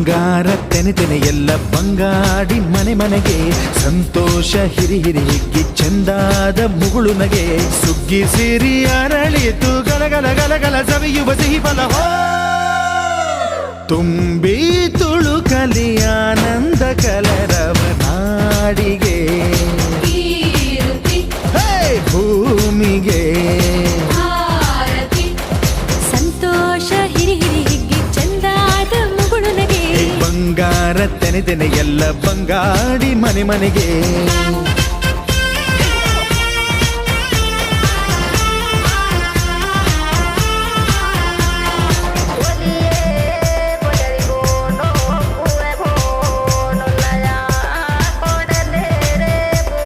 ಬಂಗಾರ ತೆನೆ ಎಲ್ಲ ಬಂಗಾಡಿ ಮನೆಗೆ ಸಂತೋಷ ಹಿರಿ ಹಿಗ್ಗಿ ಚಂದಾದ ಮುಗುಳು ನಗೆ ಸುಗ್ಗಿ ಸಿರಿ ಅರಳಿತು ಗಲಗಲ ಸವಿಯುವ ಸಿಹಿ ಫಲ ತುಂಬಿ ತುಳುಕಲಿ ಆನಂದ ಕಲರವ ನಾಡಿಗೆ ಭೂಮಿಗೆ ಸಂತೋಷ ಹಿರಿ ಹಿಗ್ಗಿ ಚಂದಾದ ಮುಗುಳು ನಗೆ ಬಂಗಾರ ತೆನೆ ಎಲ್ಲ ಬಂಗಾಡಿ ಮನೆಗೆ